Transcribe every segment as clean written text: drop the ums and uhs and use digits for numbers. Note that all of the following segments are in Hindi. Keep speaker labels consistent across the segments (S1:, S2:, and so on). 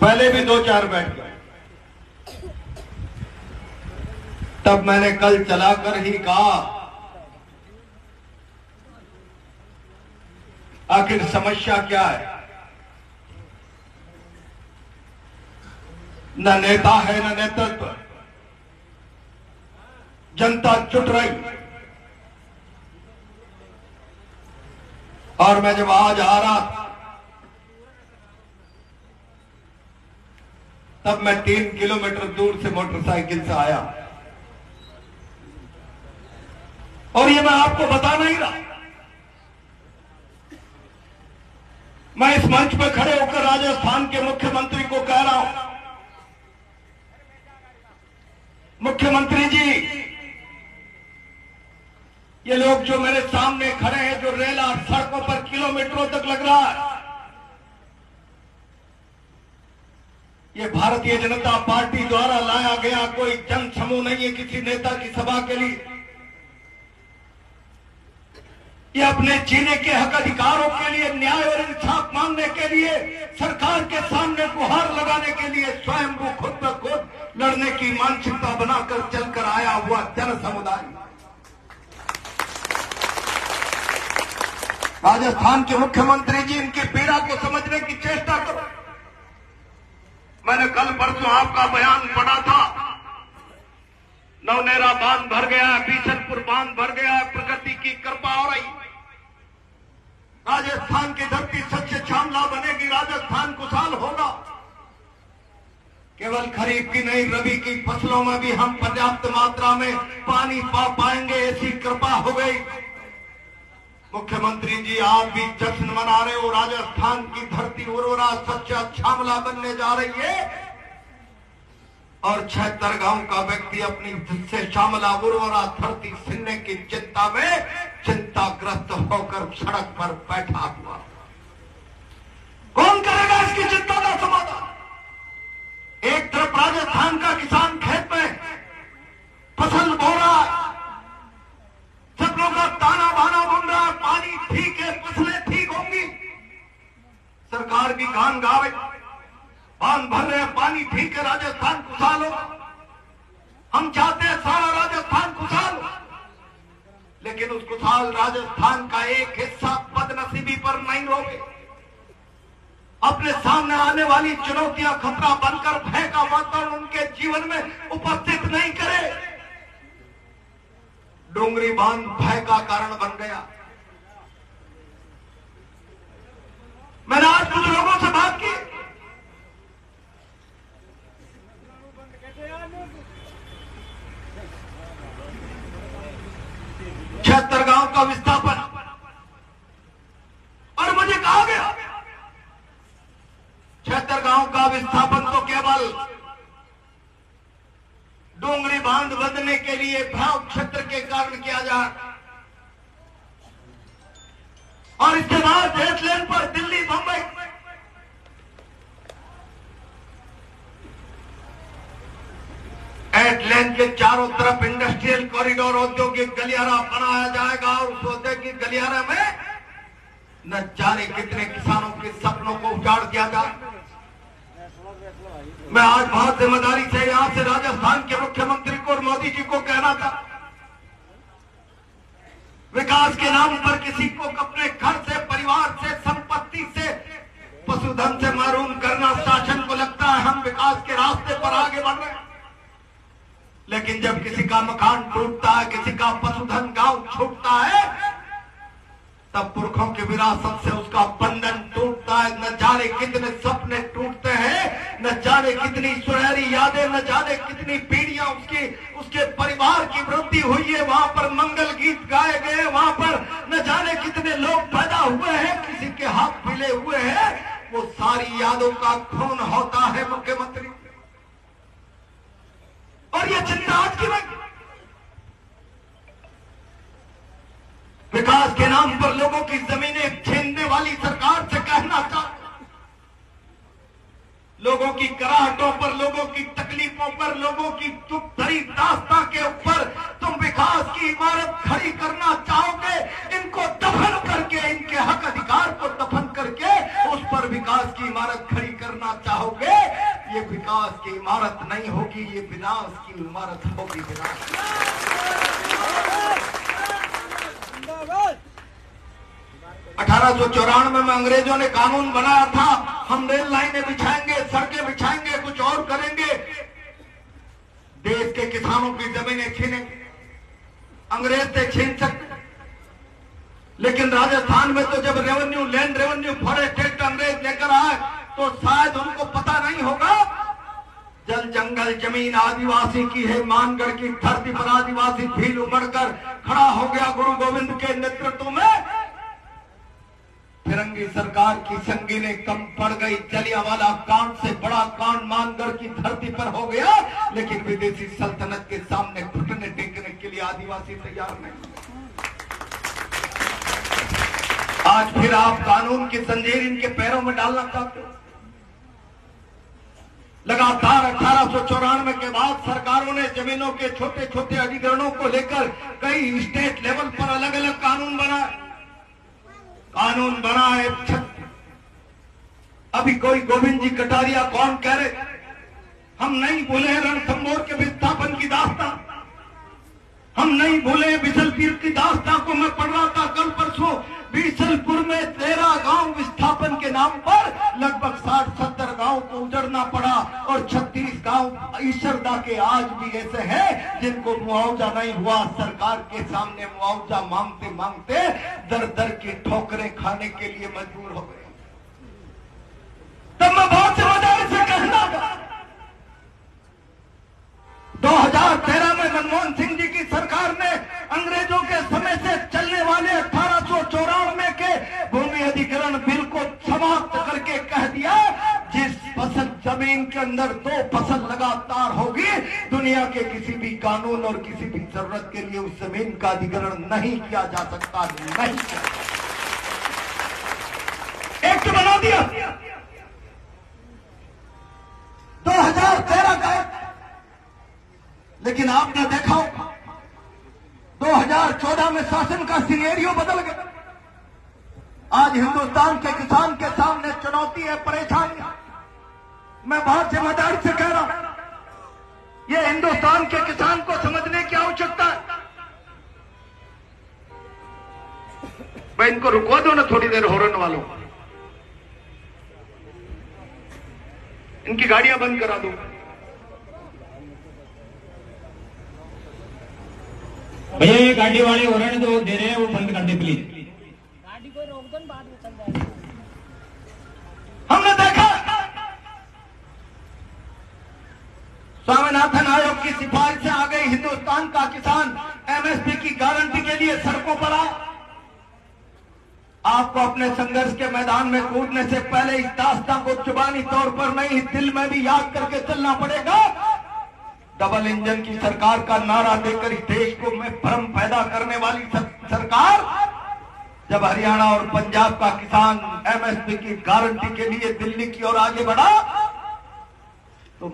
S1: पहले भी 2-4 बैठ गए। तब मैंने कल चलाकर ही कहा, आखिर समस्या क्या है? न नेता है न नेतृत्व, जनता जुट रही। और मैं जब आज आ रहा था तब मैं 3 किलोमीटर दूर से मोटरसाइकिल से आया। और ये मैं आपको बता नहीं रहा, मैं इस मंच पर खड़े होकर राजस्थान के मुख्यमंत्री को कह रहा हूं, मुख्यमंत्री जी, ये लोग जो मेरे सामने खड़े हैं, जो रेला सड़कों पर किलोमीटरों तक लग रहा है, ये भारतीय जनता पार्टी द्वारा लाया गया कोई जन समूह नहीं है किसी नेता की सभा के लिए। ये अपने जीने के हक अधिकारों के लिए, न्याय और इंसाफ मांगने के लिए, सरकार के सामने गुहार लगाने के लिए स्वयं वो खुद ब खुद लड़ने की मानसिकता बनाकर चलकर आया हुआ जन समुदाय। राजस्थान के मुख्यमंत्री जी, इनकी पीड़ा को समझने की चेष्टा करो। मैंने कल परसों आपका बयान पढ़ा था, नवनेरा बांध भर गया, बीसलपुर बांध भर गया, प्रकृति की कृपा हो रही, राजस्थान की धरती सच्चे श्यामला बनेगी, राजस्थान खुशहाल होगा। केवल खरीफ की नहीं, रबी की फसलों में भी हम पर्याप्त मात्रा में पानी पा पाएंगे, ऐसी कृपा हो गई। मुख्यमंत्री जी, आप भी जश्न मना रहे हो, राजस्थान की धरती उर्वरा सच्चा श्यामला बनने जा रही है। और 76 गांव का व्यक्ति अपनी जिससे श्यामला उर्वरा धरती छीनने की चिंता में चिंताग्रस्त होकर सड़क पर बैठा हुआ। कौन करेगा इसकी चिंता का समाधान? एक तरफ राजस्थान का किसान खेत में फसल बो रहा है, सपनों का ताना बाना बुन रहा है, पानी ठीक है, फसलें ठीक होंगी, सरकार भी गान गावे, बांध भर रहे हैं, पानी ठीक है, राजस्थान खुशहाल हो। हम चाहते हैं सारा राजस्थान खुशहाल हो, लेकिन उस खुशहाल राजस्थान का एक हिस्सा बदनसीबी पर नहीं रोके, अपने सामने आने वाली चुनौतियां खतरा बनकर भय का वातावरण उनके जीवन में उपस्थित नहीं करे। डोंगरी बांध भय का कारण बन गया। मैंने आज कुछ लोगों से बात की, छिहत्तर गांव का विस्थापन, और मुझे कहा गया 76 गांव का विस्थापन तो केवल डोंगरी बांध बंधने के लिए भ्राव क्षेत्र के कारण किया जाए, और इसके बाद जेट लेन पर दिल्ली मुंबई एट लेन के चारों तरफ इंडस्ट्रियल कॉरिडोर, औद्योगिक गलियारा बनाया जाएगा, और उस औद्योगिक गलियारा में न जाने कितने किसानों के सपनों को उजाड़ दिया जाए। मैं आज बहुत जिम्मेदारी से यहां से राजस्थान के मुख्यमंत्री को और मोदी जी को कहना था, विकास के नाम पर किसी को अपने घर से, परिवार से, संपत्ति से, पशुधन से महरूम करना शासन को लगता है हम विकास के रास्ते पर आगे बढ़ रहे हैं। लेकिन जब किसी का मकान टूटता है, किसी का पशुधन गांव छूटता है, तब पुरखों की विरासत से उसका बंधन टूटता है। न जाने कितने सपने टूटते हैं, न जाने कितनी सुनहरी यादें, न जाने कितनी पीढ़ियां उसके परिवार की वृद्धि हुई है, वहां पर मंगल गीत गाए गए, वहां पर न जाने कितने लोग पैदा हुए हैं, किसी के हाथ मिले हुए हैं, वो सारी यादों का खून होता है मुख्यमंत्री। और ये चिंता आज की नहीं, विकास के नाम पर लोगों की जमीनें छीनने वाली सरकार से कहना चाहता, लोगों की कराहटों पर, लोगों की तकलीफों पर, लोगों की दुख भरी दास्तां के ऊपर तुम विकास की इमारत खड़ी करना चाहोगे। इनको दफन करके, इनके हक अधिकार को दफन करके उस पर विकास की इमारत खड़ी करना चाहोगे, ये विकास की इमारत नहीं होगी, ये विनाश की इमारत होगी। विनाश 1894 में अंग्रेजों ने कानून बनाया था, हम रेल लाइनें बिछाएंगे, सड़कें बिछाएंगे, कुछ और करेंगे, देश के किसानों की जमीनें छीनेंगे। अंग्रेज से छीन सकते, लेकिन राजस्थान में तो जब revenue, land revenue, forest act अंग्रेज लेकर आए तो शायद उनको पता नहीं होगा जल जंगल जमीन आदिवासी की है। मानगढ़ की धरती पर आदिवासी भील उमड़कर खड़ा हो गया गुरु गोविंद के नेतृत्व में। फिरंगी सरकार की संगीनें कम पड़ गई, जलियांवाला कांड से बड़ा कांड मानगढ़ की धरती पर हो गया, लेकिन विदेशी सल्तनत के सामने घुटने टेकने के लिए आदिवासी तैयार नहीं। आज फिर आप कानून की जंजीर इनके पैरों में डालना चाहते हो। लगातार 1894 के बाद सरकारों ने जमीनों के छोटे छोटे अधिग्रहणों को लेकर कई स्टेट लेवल पर अलग अलग कानून बनाए। अभी कोई गोविंद जी कटारिया कौन कह रहे, हम नहीं भूले रणथंभौर के विस्थापन की दास्तां, हम नहीं भूले बिसलपुर की दास्तां को। मैं पढ़ रहा था कल परसों, बिसलपुर में 13 गांव विस्थापन के नाम पर लगभग 60-70 गांव को उजड़ना पड़ा, और 36 गांव ईश्वरदा के आज भी ऐसे हैं जिनको मुआवजा नहीं हुआ। सरकार के सामने मुआवजा मांगते मांगते दर दर की ठोकरें खाने के लिए मजबूर हो गए। तब मैं बहुत समझदारी से कहना था, 2013 में मनमोहन सिंह जी की सरकार ने अंग्रेजों के समय से चलने वाले 1894 के भूमि अधिग्रहण बिल को समाप्त करके कह दिया, जिस फसल जमीन के अंदर 2 फसल लगातार होगी, दुनिया के किसी भी कानून और किसी भी जरूरत के लिए उस जमीन का अधिग्रहण नहीं किया जा सकता। नहीं एक्ट बना दिया 2013 का। लेकिन आपने देखा 2014 में शासन का सिनेरियो बदल गया। आज हिंदुस्तान के किसान के सामने चुनौती है, परेशानी। मैं बहुत जिम्मेदारी से कह रहा हूं, यह हिंदुस्तान के किसान को समझने की आवश्यकता है। मैं इनको रुकवा दो ना थोड़ी देर, हॉर्न वालों, इनकी गाड़ियां बंद करा दो।
S2: भैया ये गाड़ी वाले हॉर्न जो दे रहे हैं वो बंद कर दे प्लीज।
S3: गाड़ी को रोक दो, बाद में चल जाएगा।
S1: हमने देखा स्वामीनाथन आयोग की सिफारिश से आ गई, हिंदुस्तान का किसान एमएसपी की गारंटी के लिए सड़कों पर आ। आपको अपने संघर्ष के मैदान में कूदने से पहले इस दास्तां को जुबानी तौर पर नहीं, दिल में भी याद करके चलना पड़ेगा। डबल इंजन की सरकार का नारा देकर इस देश को में भ्रम पैदा करने वाली सरकार, जब हरियाणा और पंजाब का किसान एमएसपी की गारंटी के लिए दिल्ली की ओर आगे बढ़ा, तो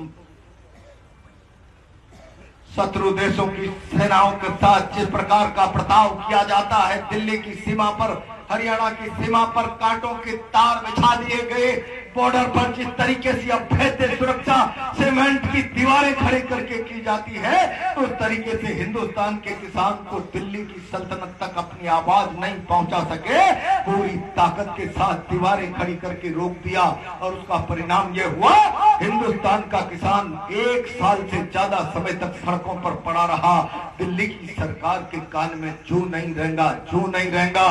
S1: शत्रु देशों की सेनाओं के साथ जिस प्रकार का बर्ताव किया जाता है, दिल्ली की सीमा पर, हरियाणा की सीमा पर कांटों के तार बिछा दिए गए, बॉर्डर पर जिस तरीके से अभेद्य सुरक्षा सीमेंट की दीवारें खड़ी करके की जाती है, उस तरीके से हिंदुस्तान के किसान को दिल्ली की सल्तनत तक अपनी आवाज नहीं पहुंचा सके, पूरी ताकत के साथ दीवारें खड़ी करके रोक दिया। और उसका परिणाम यह हुआ, हिंदुस्तान का किसान 1 साल से ज्यादा समय तक सड़कों पर पड़ा रहा। दिल्ली की सरकार के कान में जू नहीं रहेगा, जू नहीं रहेगा।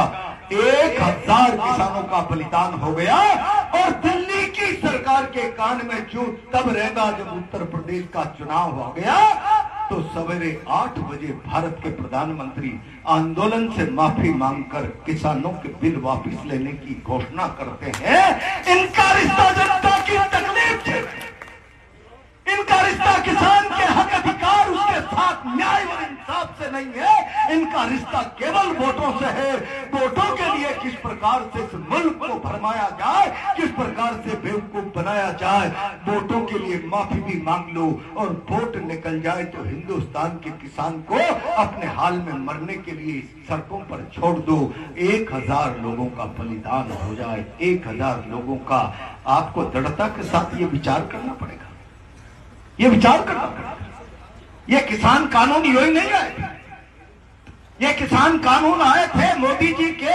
S1: 1000 किसानों का बलिदान हो गया, और दिल्ली की सरकार के कान में जू तब रहेगा जब उत्तर प्रदेश का चुनाव हो गया, तो सवेरे 8 बजे भारत के प्रधानमंत्री आंदोलन से माफी मांगकर किसानों के बिल वापस लेने की घोषणा करते हैं। इनका रिश्ता जनता की तकलीफ से, इनका रिश्ता किसान के हक अधिकार, उसके साथ न्याय और इंसाफ से नहीं है, इनका रिश्ता केवल वोटों से है। वोटों के लिए किस प्रकार से इस मुल्क को भरमाया जाए, किस प्रकार से बेवकूफ बनाया जाए, वोटों के लिए माफी भी मांग लो और वोट निकल जाए तो हिंदुस्तान के किसान को अपने हाल में मरने के लिए सड़कों पर छोड़ दो। 1000 लोगों का बलिदान हो जाए, 1000 लोगों का। आपको दृढ़ता के साथ ये विचार करना पड़ेगा, ये विचार करना पड़ेगा। ये किसान कानून यूं ही नहीं आए, ये किसान कानून आए थे मोदी जी के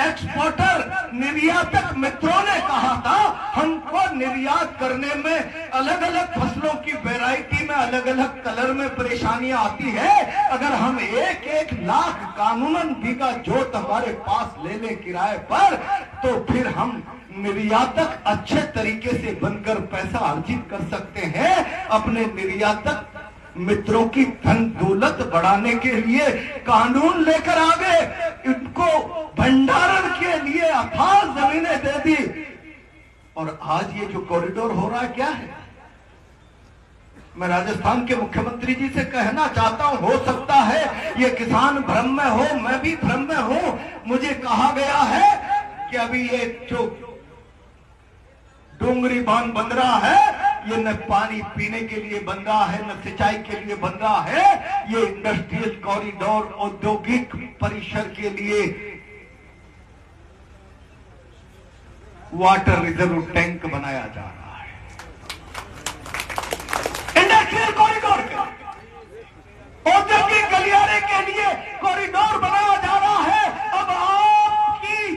S1: एक्सपोर्टर निर्यातक मित्रों ने कहा था हमको निर्यात करने में अलग अलग फसलों की वैरायटी में अलग अलग कलर में परेशानियां आती है। अगर हम 1-1 लाख कानूनन बीघा जोत हमारे पास ले लें किराए पर, तो फिर हम निर्यातक अच्छे तरीके से बनकर पैसा अर्जित कर सकते हैं। अपने निर्यातक मित्रों की धन दौलत बढ़ाने के लिए कानून लेकर आ गए, इनको भंडारण के लिए अथाह जमीनें दे दी। और आज ये जो कॉरिडोर हो रहा है क्या है? मैं राजस्थान के मुख्यमंत्री जी से कहना चाहता हूं, हो सकता है ये किसान भ्रम में हो, मैं भी भ्रम में हूं। मुझे कहा गया है कि अभी ये जो डोंगरी बांध बन रहा है, ये न पानी पीने के लिए बन रहा है, न सिंचाई के लिए बन रहा है, ये इंडस्ट्रियल कॉरिडोर औद्योगिक परिसर के लिए वाटर रिजर्व टैंक बनाया जा रहा है। इंडस्ट्रियल कॉरिडोर औद्योगिक गलियारे के लिए कॉरिडोर बनाया जा रहा है। अब आपकी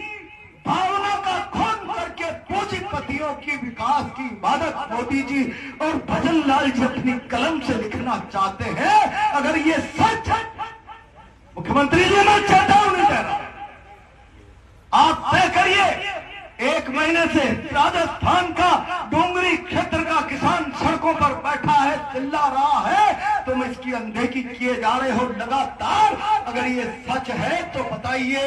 S1: भावना का खून करके पूंजीपतियों की विकास की इबादत मोदी जी और भजन लाल जी अपनी कलम से लिखना चाहते हैं। अगर ये सच है, मुख्यमंत्री जी मैं चेतावनी नहीं दे रहा, आप तय करिए। 1 महीने से राजस्थान का डोंगरी क्षेत्र का किसान सड़कों पर बैठा है, चिल्ला रहा है, तुम इसकी अनदेखी किए जा रहे हो लगातार। अगर ये सच है तो बताइए,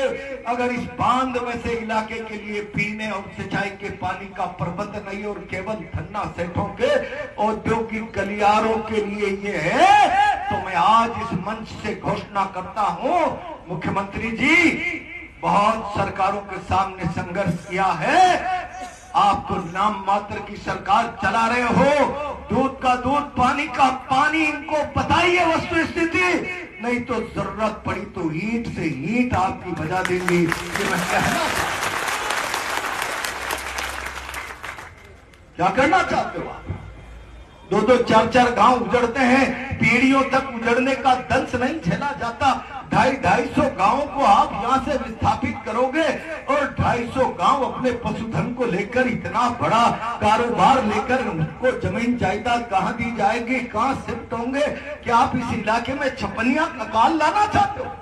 S1: अगर इस बांध में से इलाके के लिए पीने और सिंचाई के पानी का प्रबंध नहीं और केवल धन्ना सेठों के औद्योगिक गलियारों के लिए ये है, तो मैं आज इस मंच से घोषणा करता हूं, मुख्यमंत्री जी बहुत सरकारों के सामने संघर्ष किया है, आप तो नाम मात्र की सरकार चला रहे हो। दूध का दूध, पानी का पानी, इनको बताइए वस्तु स्थिति, नहीं तो जरूरत पड़ी तो ईंट से ईंट आपकी बजा देंगे। ये मैं कहना, क्या करना चाहते हो आप? 2-2, 4-4 गांव उजड़ते हैं, पीढ़ियों तक उजड़ने का दंश नहीं झेला जाता। 250-250 गांवों को आप यहां से विस्थापित करोगे और 250 गांव अपने पशुधन को लेकर इतना बड़ा कारोबार लेकर उनको जमीन जायदाद कहां दी जाएगी, कहां शिफ्ट होंगे? क्या आप इस इलाके में छपनिया अकाल लाना चाहते हो?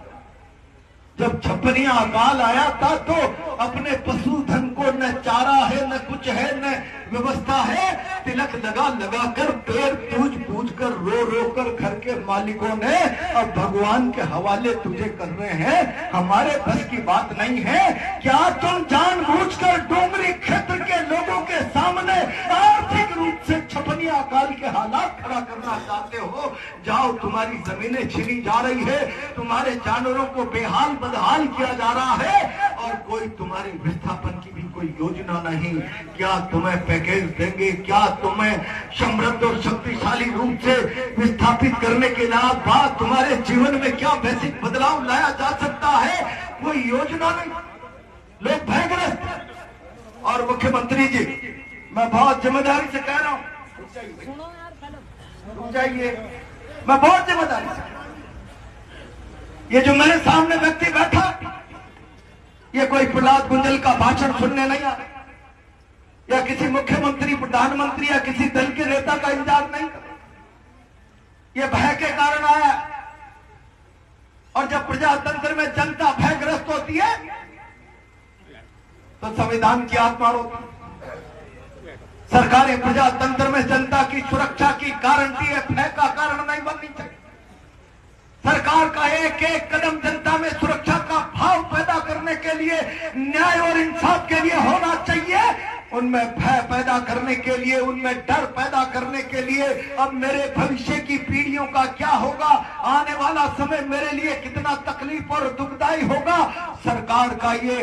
S1: जब छपनिया अकाल आया था तो अपने पशुधन को न चारा है, न कुछ है, न व्यवस्था है, तिलक लगा लगा कर, पैर पूज पूज कर, रो रो कर घर के मालिकों ने अब भगवान के हवाले तुझे कर रहे हैं। हमारे बस की बात नहीं है। क्या तुम जानबूझकर डोंगरी क्षेत्र के लोगों के सामने आर्थिक रूप से छपनिया अकाल के हालात खड़ा करना चाहते हो? जाओ, तुम्हारी जमीनें छीनी जा रही है, तुम्हारे जानवरों को बेहाल बदहाल किया जा रहा है और कोई तुम्हारे विस्थापन की भी कोई योजना नहीं। क्या तुम्हें पैकेज देंगे? क्या तुम्हें समृद्ध और शक्तिशाली रूप से विस्थापित करने के बाद तुम्हारे जीवन में क्या बेसिक बदलाव लाया जा सकता है? कोई योजना नहीं, लोग भयग्रस्त। और मुख्यमंत्री जी, मैं बहुत जिम्मेदारी से कह रहा हूं, रुक जाइए, मैं बहुत जिम्मेदारी से, ये जो मेरे सामने व्यक्ति बैठा, ये कोई प्रहलाद गुंजल का भाषण सुनने नहीं आ रहा, या किसी मुख्यमंत्री, प्रधानमंत्री या किसी दल के नेता का इंतजार नहीं कर, ये भय के कारण आया। और जब प्रजातंत्र में जनता भयग्रस्त होती है तो संविधान की आत्मा रोती है। सरकारें प्रजातंत्र में जनता की सुरक्षा की गारंटी है, भय का कारण नहीं बननी चाहिए। सरकार का एक एक कदम जनता में सुरक्षा का भाव पैदा करने के लिए, न्याय और इंसाफ के लिए होना चाहिए। उनमें भय पैदा करने के लिए, उनमें डर पैदा करने के लिए अब मेरे भविष्य की पीढ़ियों का क्या होगा, आने वाला समय मेरे लिए कितना तकलीफ और दुखदायी होगा, सरकार का ये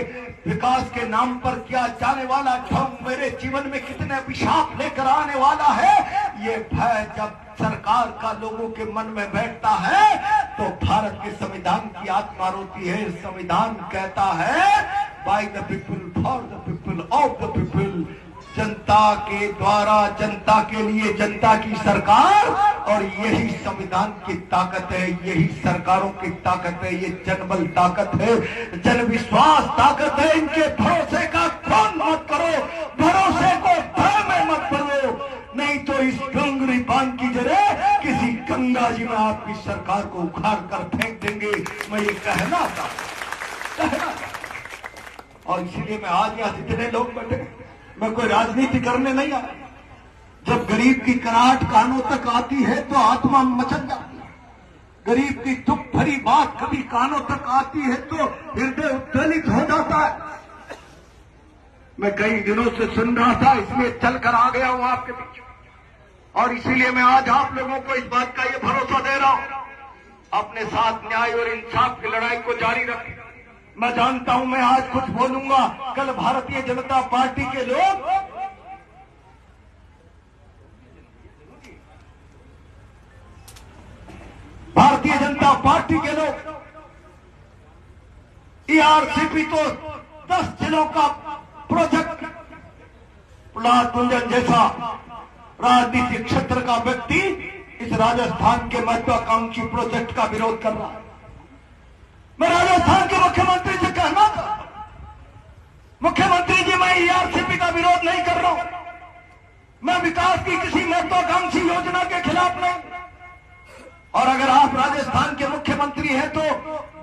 S1: विकास के नाम पर किया जाने वाला ढोंग मेरे जीवन में कितने अभिशाप लेकर आने वाला है, ये भय जब सरकार का लोगों के मन में बैठता है तो भारत के संविधान की आत्मा रोती है। संविधान कहता है by the people, for the people, of the people, जनता के द्वारा, जनता के लिए, जनता की सरकार। और यही संविधान की ताकत है, यही सरकारों की ताकत है, ये जनबल ताकत है, जनविश्वास ताकत है। इनके भरोसे का कौन मत करो, भरोसे को भय में मत करो, नहीं तो इस डोंगरी बांध की जगह किसी गंगा जी में आपकी सरकार को उखाड़ कर फेंक देंगे। मैं ये कहना था। और इसीलिए मैं आज यहाँ जितने लोग बैठे, मैं कोई राजनीति करने नहीं आया। जब गरीब की कराहट कानों तक आती है तो आत्मा मचल जाती है। गरीब की दुख भरी बात कभी कानों तक आती है तो हृदय उद्वेलित हो जाता है। मैं कई दिनों से सुन रहा था, इसलिए चलकर आ गया हूं आपके बीच। और इसीलिए मैं आज आप लोगों को इस बात का ये भरोसा दे रहा हूं, अपने साथ न्याय और इंसाफ की लड़ाई को जारी रखें। मैं जानता हूं मैं आज कुछ बोलूंगा, कल भारतीय जनता पार्टी के लोग ईआरसीपी तो 10 जिलों का प्रोजेक्ट, प्रहलाद कुंजन जैसा राजनीतिक क्षेत्र का व्यक्ति इस राजस्थान के महत्वाकांक्षी प्रोजेक्ट का विरोध कर रहा है। मैं राजस्थान के मुख्यमंत्री से कहना था, मुख्यमंत्री जी मैं ईआरसीपी का विरोध नहीं कर रहा हूं, मैं विकास की किसी महत्वाकांक्षी योजना के खिलाफ नहीं। और अगर आप राजस्थान के मुख्यमंत्री हैं तो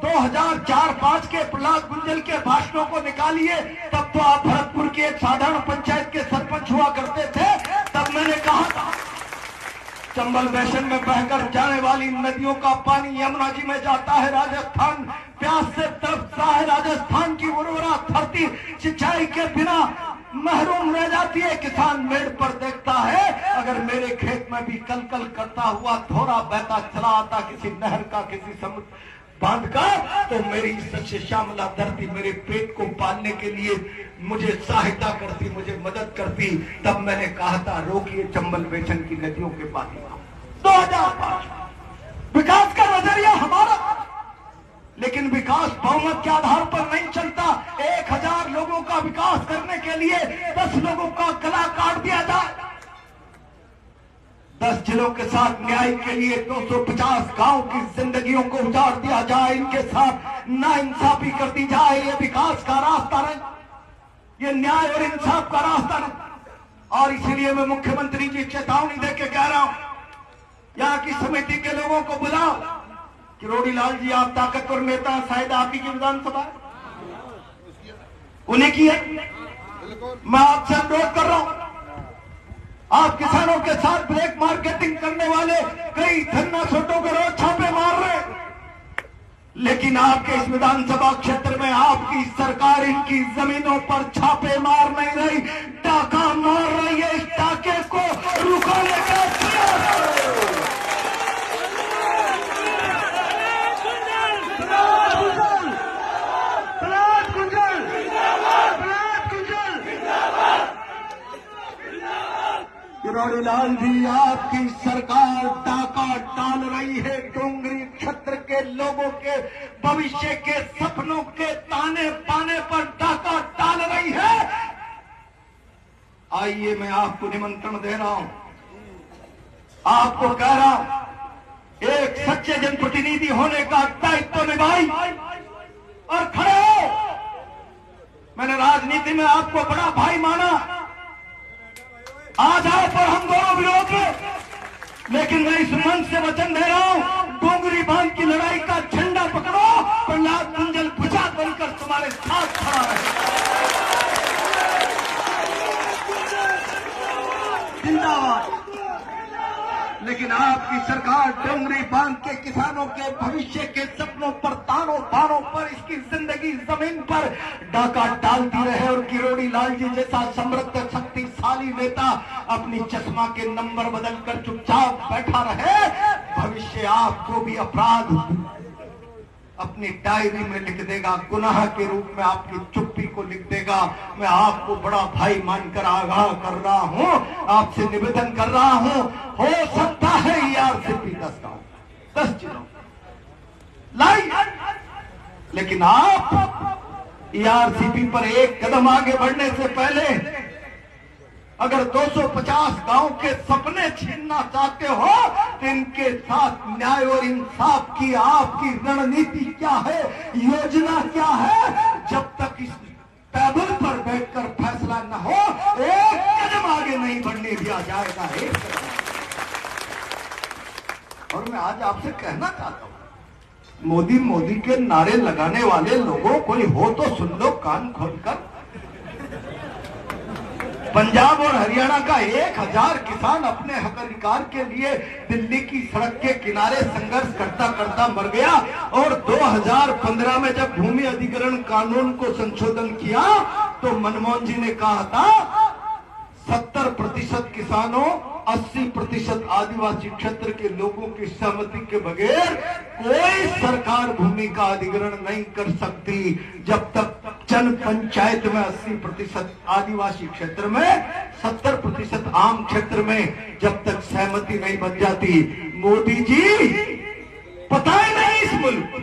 S1: 2004-5 के प्रहलाद कुंजल के भाषणों को निकालिए। तब तो आप भरतपुर की एक साधारण पंचायत के सरपंच हुआ करते थे। तब मैंने कहा था चंबल बेसिन में बहकर जाने वाली नदियों का पानी यमुना जी में जाता है, राजस्थान प्यास से तड़पता है, राजस्थान की उर्वरा धरती सिंचाई के बिना महरूम रह जाती है। किसान मेड़ पर देखता है, अगर मेरे खेत में भी कल कल करता हुआ धोरा बहता चला आता किसी नहर का, किसी समुद्र बांध का, तो मेरी सच्चे श्यामला धरती मेरे पेट को पालने के लिए मुझे सहायता करती, मुझे मदद करती। तब मैंने कहा था रोकिए चंबल बेचन की नदियों के पानी। 2005 विकास का नजरिया हमारा, लेकिन विकास बहुमत के आधार पर नहीं चलता। 1000 लोगों का विकास करने के लिए 10 लोगों का गला काट दिया जाए, 10 जिलों के साथ न्याय के लिए 250 गांव की जिंदगियों को उजाड़ दिया जाए, इनके साथ नाइंसाफी कर दी जाए। ये विकास का रास्ता नहीं, ये न्याय और इंसाफ का रास्ता नहीं। और इसीलिए मैं मुख्यमंत्री जी चेतावनी देके कह रहा हूं, यहां की समिति के लोगों को बुलाओ कि रोडीलाल जी आप ताकतवर नेता, शायद आप ही की विधानसभा उन्हें की है। मैं आपसे अनुरोध कर रहा हूं, आप किसानों के साथ ब्लैक मार्केटिंग करने वाले कई धरना छोटों को रोज छापे मार रहे, लेकिन आपके इस विधानसभा क्षेत्र में आपकी सरकार इनकी जमीनों पर छापे मार नहीं रही, डाका मार रही है। इस डाके को रुकाने का प्रयास करो। रोडीलाल जी आपकी सरकार डाका डाल रही है, डोंगरी क्षेत्र के लोगों के भविष्य के सपनों के ताने पाने पर डाका डाल रही है। आइए मैं आपको निमंत्रण दे रहा हूं, आपको कह रहा हूं, एक सच्चे जनप्रतिनिधि होने का दायित्व निभाई और खड़े हो। मैंने राजनीति में आपको बड़ा भाई माना, आज आप और हम दोनों विरोध में, लेकिन मैं इस मंच से वचन दे रहा हूं, डोंगरी बांध की लड़ाई का झंडा पकड़ो, प्रहलाद कुंजल भुजा बनकर तुम्हारे साथ खड़ा रहे। जिंदाबाद। लेकिन आपकी सरकार डोंगरी बांध के किसानों के भविष्य के सपनों पर, तानों बानों पर, इसकी जिंदगी जमीन पर डाका डालती रहे और किरोड़ी लाल जी जैसा समृद्ध शक्तिशाली नेता अपनी चश्मा के नंबर बदलकर चुपचाप बैठा रहे। भविष्य आपको भी अपराध अपनी डायरी में लिख देगा, गुनाह के रूप में आपकी चुप्पी को लिख देगा। मैं आपको बड़ा भाई मानकर आगाह कर रहा हूं, आपसे निवेदन कर रहा हूं, हो सकता है ERCP 10 गांव 10 जिलों लाई, लेकिन आप ERCP पर एक कदम आगे बढ़ने से पहले अगर 250 गांव के सपने छीनना चाहते हो तो इनके साथ न्याय और इंसाफ की आपकी रणनीति क्या है, योजना क्या है? जब तक इस टेबल पर बैठकर फैसला न हो, एक कदम आगे नहीं बढ़ने दिया जाएगा, एक कदम। और मैं आज आपसे कहना चाहता हूं, मोदी मोदी के नारे लगाने वाले लोगों कोई हो तो सुन लो कान खोलकर। पंजाब और हरियाणा का 1000 किसान अपने हक अधिकार के लिए दिल्ली की सड़क के किनारे संघर्ष करता करता मर गया। और 2015 में जब भूमि अधिग्रहण कानून को संशोधन किया तो मनमोहन जी ने कहा था 70% किसानों, 80% आदिवासी क्षेत्र के लोगों की सहमति के बगैर कोई सरकार भूमि का अधिग्रहण नहीं कर सकती। जब तक जन पंचायत में 80% आदिवासी क्षेत्र में, 70% आम क्षेत्र में जब तक सहमति नहीं बन जाती। मोदी जी पता ही नहीं इस मुल्क।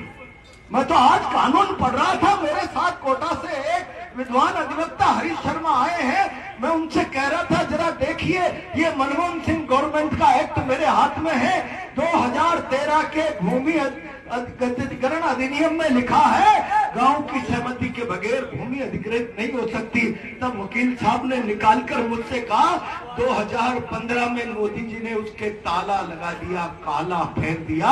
S1: मैं तो आज कानून पढ़ रहा था, मेरे साथ कोटा से एक विद्वान अधिवक्ता हरीश शर्मा आए हैं। मैं उनसे कह रहा था जरा देखिए, ये मनमोहन सिंह गवर्नमेंट का एक्ट मेरे हाथ में है, 2013 के भूमि अधिग्रहण अधिनियम में लिखा है गांव की सहमति के बगैर भूमि अधिग्रहित नहीं हो सकती। तब वकील साहब ने निकालकर मुझसे कहा 2015 में मोदी जी ने उसके ताला लगा दिया, काला फेर दिया।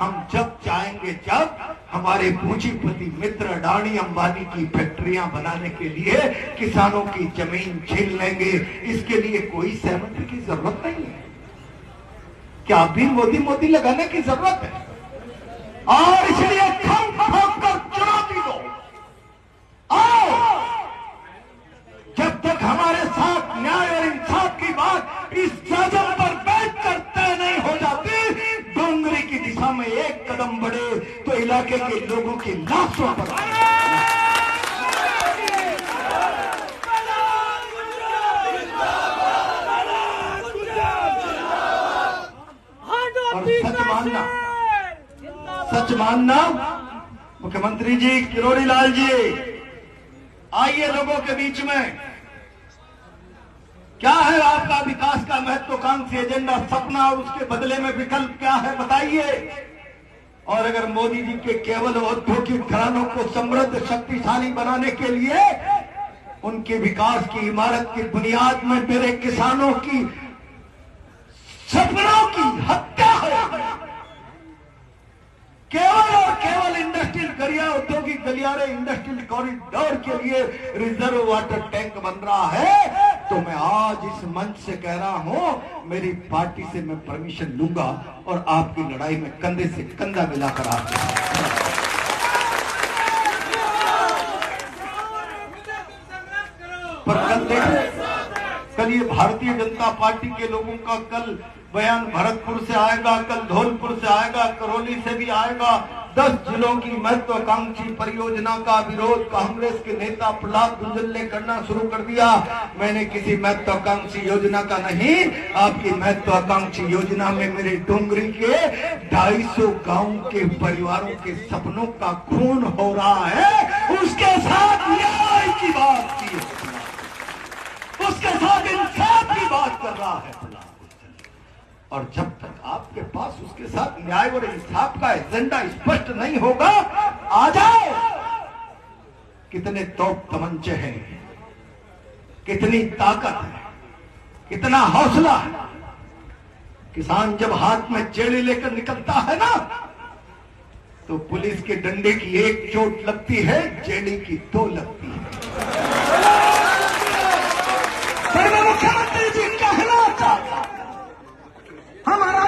S1: हम जब चाहेंगे जब हमारे पूंजीपति मित्र अडानी अंबानी की फैक्ट्रियां बनाने के लिए किसानों की जमीन छीन लेंगे। इसके लिए कोई सहमति की जरूरत नहीं है। क्या अभी मोदी मोदी लगाने की जरूरत है? और इसलिए खम ठोक कर चुनौती दो। आओ, जब तक हमारे साथ न्याय और इंसाफ की बात इस सदन पर बैठकर तय नहीं हो जाती, डोंगरी की दिशा में एक कदम बढ़े तो इलाके के लोगों की लाशों पर और सच मानना मुख्यमंत्री जी, किरोड़ी लाल जी, आइए लोगों के बीच में। क्या है आपका विकास का महत्वाकांक्षी एजेंडा, सपना, और उसके बदले में विकल्प क्या है बताइए। और अगर मोदी जी के केवल औद्योगिक घरानों को समृद्ध शक्तिशाली बनाने के लिए उनके विकास की इमारत की बुनियाद में मेरे किसानों की सपनों की हत्या है, केवल और केवल इंडस्ट्रियल गलिया, औद्योगिक गलियारे, इंडस्ट्रियल कॉरिडोर के लिए रिजर्व वाटर टैंक बन रहा है, तो मैं आज इस मंच से कह रहा हूं, मेरी पार्टी से मैं परमिशन लूंगा और आपकी लड़ाई में कंधे से कंधा मिलाकर आपके पर कल ये भारतीय जनता पार्टी के लोगों का कल बयान भरतपुर से आएगा, कल धौलपुर से आएगा, करौली से भी आएगा। 10 जिलों की महत्वाकांक्षी परियोजना का विरोध कांग्रेस के नेता प्रहलाद गुंजल ने करना शुरू कर दिया। मैंने किसी महत्वाकांक्षी योजना का नहीं, आपकी महत्वाकांक्षी योजना में मेरे डोंगरी के 250 गांव के परिवारों के सपनों का खून हो रहा है। उसके साथ न्याय की बात की, उसके साथ इंसाफ की बात कर रहा है। और जब तक आपके पास उसके साथ न्याय और इंसाफ का एजेंडा स्पष्ट नहीं होगा, आ जाओ। कितने तोप तमंचे हैं, कितनी ताकत है, कितना हौसला है। किसान जब हाथ में चेड़ी लेकर निकलता है ना, तो पुलिस के डंडे की एक चोट लगती है, चेड़ी की 2 लगती है। मुख्यमंत्री जी कहना चाहता, हमारा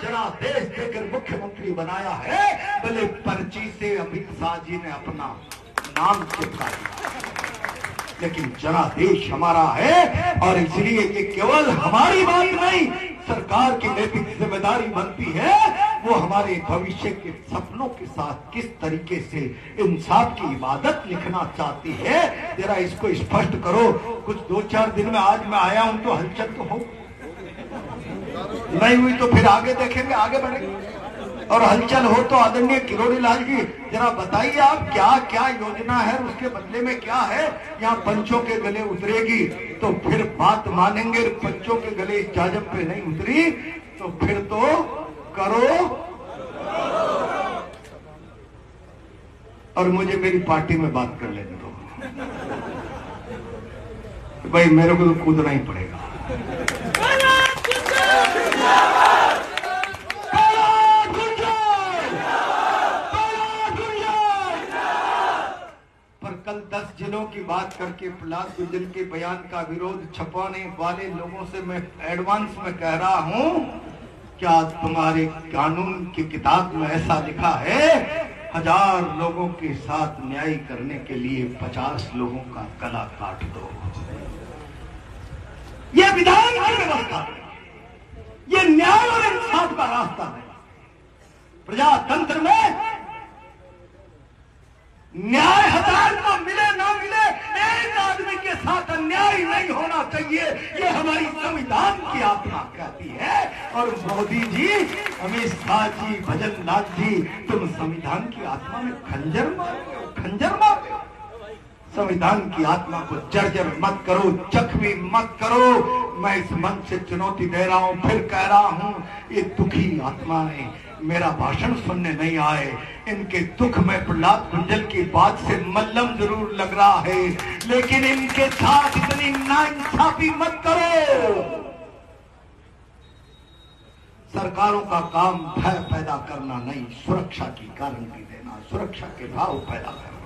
S1: जनादेश देकर मुख्यमंत्री बनाया है, भले पर्ची से अमित शाह जी ने अपना नाम चिपका दिया, लेकिन जनादेश हमारा है। और इसलिए ये केवल हमारी बात नहीं, सरकार की नैतिक जिम्मेदारी बनती है वो हमारे भविष्य के सपनों के साथ किस तरीके से इंसाफ की इबादत लिखना चाहती है, जरा इसको स्पष्ट करो। कुछ 2-4 दिन में आज मैं आया हूं तो हलचल तो हो, नहीं हुई तो फिर आगे देखेंगे, आगे बढ़ेंगे। और हलचल हो तो आदरणीय किरोड़ी लाल जी जरा बताइए आप क्या क्या योजना है, उसके बदले में क्या है। यहाँ पंचों के गले उतरेगी तो फिर बात मानेंगे, पंचों के गले इस जाजम पे नहीं उतरी तो फिर तो करो। और मुझे मेरी पार्टी में बात कर लेने दो भाई, मेरे को तो कूदना ही पड़ेगा। पर कल 10 जिलों की बात करके प्रहलाद गुंजन के बयान का विरोध छपाने वाले लोगों से मैं एडवांस में कह रहा हूं, क्या तुम्हारे कानून की किताब में ऐसा लिखा है 1000 लोगों के साथ न्याय करने के लिए 50 लोगों का गला काट दो। यह विधान की व्यवस्था है, यह न्याय और इंसाफ का रास्ता है। प्रजातंत्र में न्याय 1000 को मिले ना मिले, एक आदमी के साथ अन्याय नहीं होना चाहिए, ये हमारी संविधान की आत्मा कहती है। और मोदी जी, अमित शाह जी, भजन लाल जी, तुम संविधान की आत्मा में खंजर मारो। संविधान की आत्मा को जर्जर मत करो, जख्मी मत करो। मैं इस मन से चुनौती दे रहा हूं, फिर कह रहा हूं, ये दुखी आत्माएं मेरा भाषण सुनने नहीं आए, इनके दुख में प्रहलाद गुंजन की बात से मल्लम जरूर लग रहा है, लेकिन इनके साथ इतनी नाइंसाफी मत करो। सरकारों का काम भय पैदा करना नहीं, सुरक्षा की गारंटी देना, सुरक्षा के भाव पैदा करना।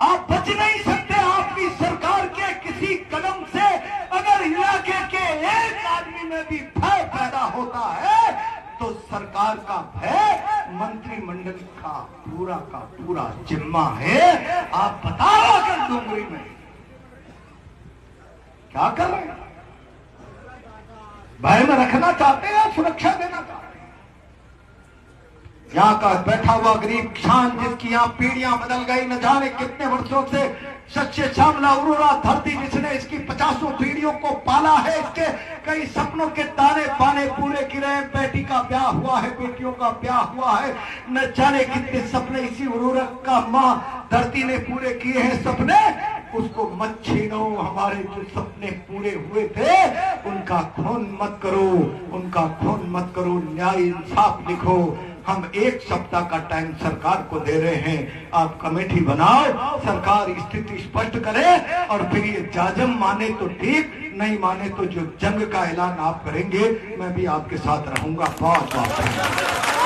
S1: आप बच नहीं सकते आपकी सरकार के किसी कदम से। अगर इलाके के एक आदमी में भी भय पैदा होता है तो सरकार का भय मंत्रिमंडल का पूरा जिम्मा है। आप बताओ अगर डुंगरी में क्या कर रहे हैं, भय में रखना चाहते हैं या सुरक्षा देना चाहते हैं? यहाँ का बैठा हुआ गरीब किसान जिसकी यहाँ पीढ़ियां बदल गई, न जाने कितने वर्षों से सच्चे श्यामला उर्वरा धरती जिसने इसकी 50 पीढ़ियों को पाला है, इसके कई सपनों के दाने पाने पूरे किए, बेटी का ब्याह हुआ है, बेटियों का ब्याह हुआ है, न जाने कितने सपने इसी उर्वरक का माँ धरती ने पूरे किए हैं सपने। उसको मत छीनो, हमारे जो सपने पूरे हुए थे उनका खून मत करो, उनका खून मत करो। न्याय इंसाफ लिखो। हम 1 सप्ताह का टाइम सरकार को दे रहे हैं, आप कमेटी बनाओ, सरकार स्थिति स्पष्ट करे और फिर ये जाजम माने तो ठीक, नहीं माने तो जो जंग का ऐलान आप करेंगे मैं भी आपके साथ रहूंगा। बहुत बहुत